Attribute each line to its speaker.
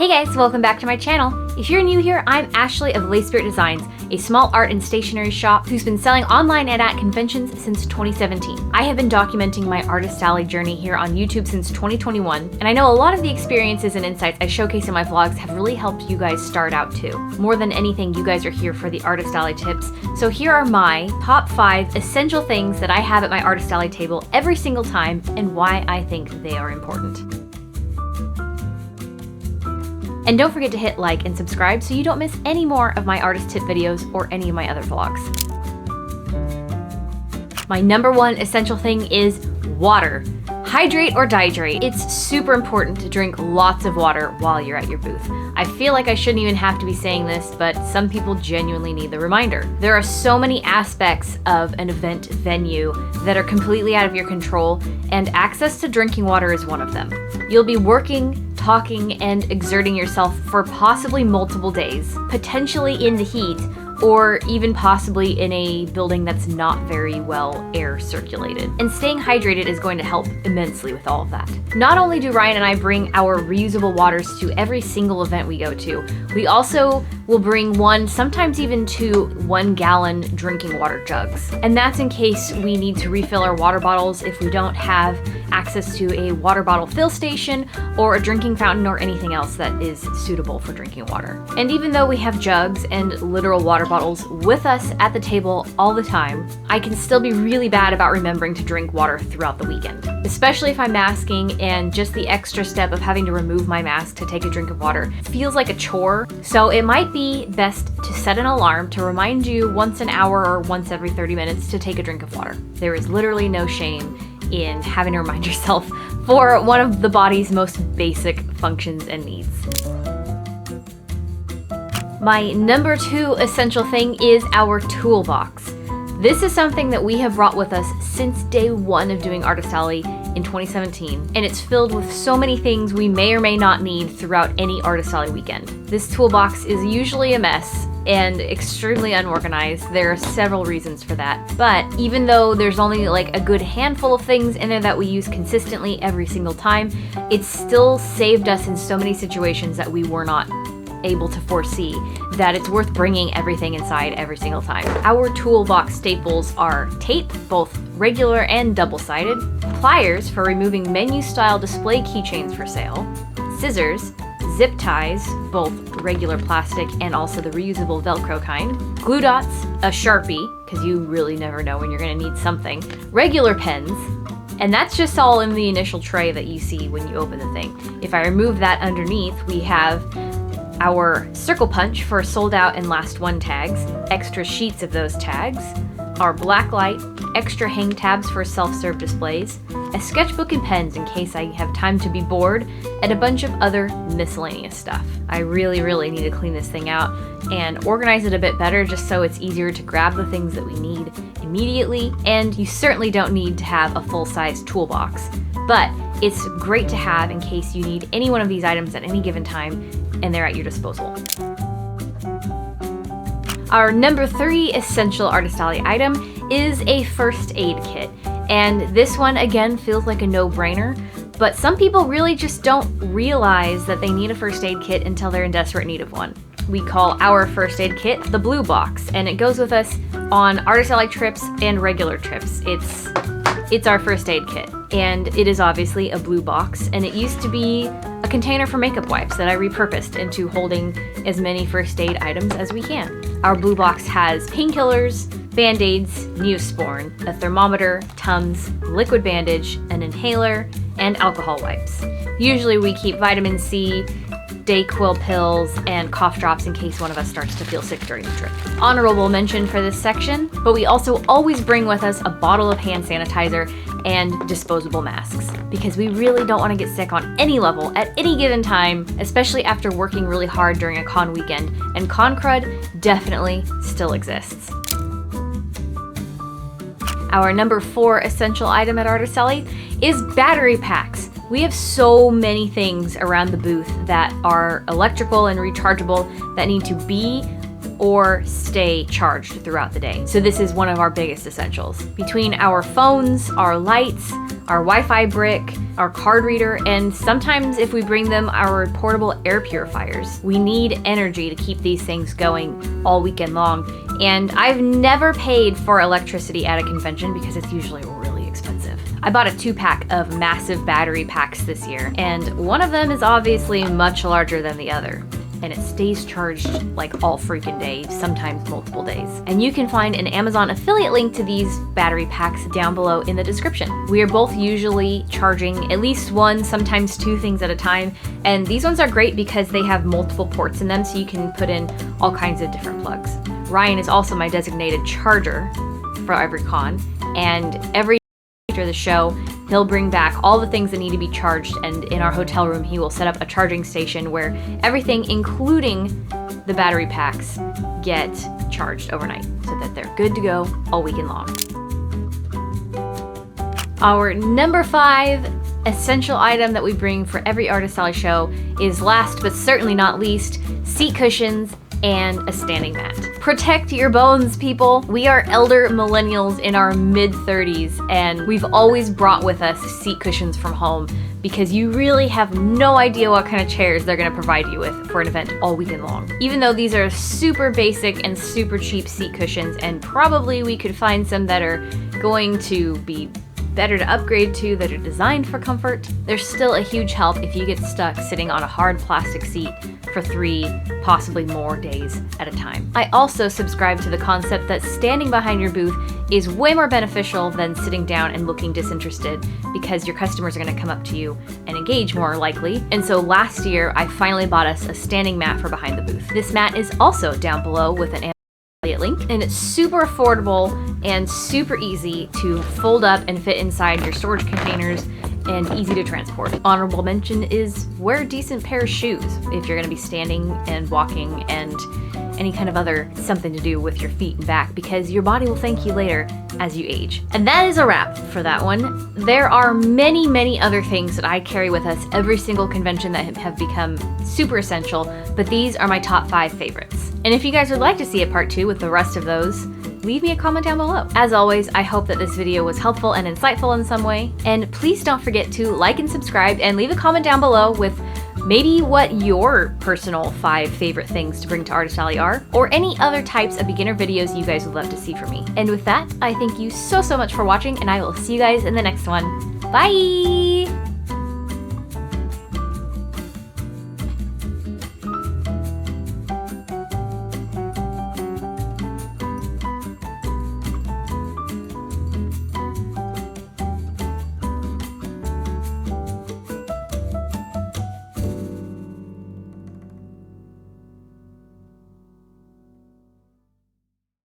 Speaker 1: Hey guys, welcome back to my channel. If you're new here, I'm Ashley of Lace Spirit Designs, a small art and stationery shop who's been selling online and at conventions since 2017. I have been documenting my artist alley journey here on YouTube since 2021, and I know a lot of the experiences and insights I showcase in my vlogs have really helped you guys start out too. More than anything, you guys are here for the artist alley tips, so here are my top 5 essential things that I have at my artist alley table every single time and why I think they are important. And don't forget to hit like and subscribe so you don't miss any more of my artist tip videos or any of my other vlogs. My number one essential thing is water. Hydrate or dihydrate. It's super important to drink lots of water while you're at your booth. I feel like I shouldn't even have to be saying this, but some people genuinely need the reminder. There are so many aspects of an event venue that are completely out of your control, and access to drinking water is one of them. You'll be working, talking, and exerting yourself for possibly multiple days, potentially in the heat, or even possibly in a building that's not very well air circulated. And staying hydrated is going to help immensely with all of that. Not only do Ryan and I bring our reusable waters to every single event we go to, we also will bring one, sometimes even 2 1-gallon drinking water jugs. And that's in case we need to refill our water bottles if we don't have access to a water bottle fill station or a drinking fountain or anything else that is suitable for drinking water. And even though we have jugs and literal water bottles with us at the table all the time, I can still be really bad about remembering to drink water throughout the weekend. Especially if I'm masking and just the extra step of having to remove my mask to take a drink of water feels like a chore. So it might be best to set an alarm to remind you once an hour or once every 30 minutes to take a drink of water. There is literally no shame in having to remind yourself for one of the body's most basic functions and needs. My number 2 essential thing is our toolbox. This is something that we have brought with us since day 1 of doing Artist Alley in 2017, and it's filled with so many things we may or may not need throughout any Artist Alley weekend. This toolbox is usually a mess and extremely unorganized. There are several reasons for that, but even though there's only like a good handful of things in there that we use consistently every single time, it's still saved us in so many situations that we were not able to foresee that it's worth bringing everything inside every single time. Our toolbox staples are tape, both regular and double-sided, pliers for removing menu-style display keychains for sale, scissors, zip ties, both regular plastic and also the reusable Velcro kind, glue dots, a Sharpie, because you really never know when you're going to need something, regular pens, and that's just all in the initial tray that you see when you open the thing. If I remove that underneath, we have our circle punch for sold out and last one tags, extra sheets of those tags, our black light, extra hang tabs for self-serve displays, a sketchbook and pens in case I have time to be bored, and a bunch of other miscellaneous stuff. I really need to clean this thing out and organize it a bit better just so it's easier to grab the things that we need immediately, and you certainly don't need to have a full-size toolbox, but it's great to have in case you need any one of these items at any given time and they're at your disposal. Our number 3 essential Artist Alley item is a first aid kit. And this one again feels like a no-brainer, but some people really just don't realize that they need a first aid kit until they're in desperate need of one. We call our first aid kit the Blue Box, and it goes with us on Artist Alley trips and regular trips. It's our first aid kit, and it is obviously a blue box, and it used to be a container for makeup wipes that I repurposed into holding as many first aid items as we can. Our blue box has painkillers, band-aids, Neosporin, a thermometer, Tums, liquid bandage, an inhaler, and alcohol wipes. Usually we keep vitamin C, Dayquil pills, and cough drops in case one of us starts to feel sick during the trip. Honorable mention for this section, but we also always bring with us a bottle of hand sanitizer and disposable masks, because we really don't want to get sick on any level at any given time, especially after working really hard during a con weekend, and con crud definitely still exists. Our number 4 essential item at Artist Alley is battery packs. We have so many things around the booth that are electrical and rechargeable that need to be or stay charged throughout the day. So this is one of our biggest essentials. Between our phones, our lights, our Wi-Fi brick, our card reader, and sometimes if we bring them, our portable air purifiers. We need energy to keep these things going all weekend long. And I've never paid for electricity at a convention because it's usually really expensive. I bought a 2-pack of massive battery packs this year, and one of them is obviously much larger than the other. And it stays charged like all freaking day, sometimes multiple days. And you can find an Amazon affiliate link to these battery packs down below in the description. We are both usually charging at least 1, sometimes 2 things at a time. And these ones are great because they have multiple ports in them, so you can put in all kinds of different plugs. Ryan is also my designated charger for every con, and every after the show, he'll bring back all the things that need to be charged, and in our hotel room he will set up a charging station where everything, including the battery packs, get charged overnight so that they're good to go all weekend long. Our number 5 essential item that we bring for every Artist Alley show is, last but certainly not least, seat cushions and a standing mat. Protect your bones, people. We are elder millennials in our mid-30s, and we've always brought with us seat cushions from home because you really have no idea what kind of chairs they're gonna provide you with for an event all weekend long. Even though these are super basic and super cheap seat cushions, and probably we could find some that are going to be better to upgrade to, that are designed for comfort, there's still a huge help if you get stuck sitting on a hard plastic seat for 3, possibly more days at a time. I also subscribe to the concept that standing behind your booth is way more beneficial than sitting down and looking disinterested, because your customers are going to come up to you and engage more likely. And so last year, I finally bought us a standing mat for behind the booth. This mat is also down below with an affiliate link, and it's super affordable and super easy to fold up and fit inside your storage containers, and easy to transport. Honorable mention is wear a decent pair of shoes if you're going to be standing and walking and any kind of other something to do with your feet and back, because your body will thank you later as you age. And that is a wrap for that one. There are many, many other things that I carry with us every single convention that have become super essential, but these are my top 5 favorites. And if you guys would like to see a part 2 with the rest of those, leave me a comment down below. As always, I hope that this video was helpful and insightful in some way. And please don't forget to like and subscribe, and leave a comment down below with maybe what your personal 5 favorite things to bring to Artist Alley are, or any other types of beginner videos you guys would love to see from me. And with that, I thank you so much for watching, and I will see you guys in the next one. Bye!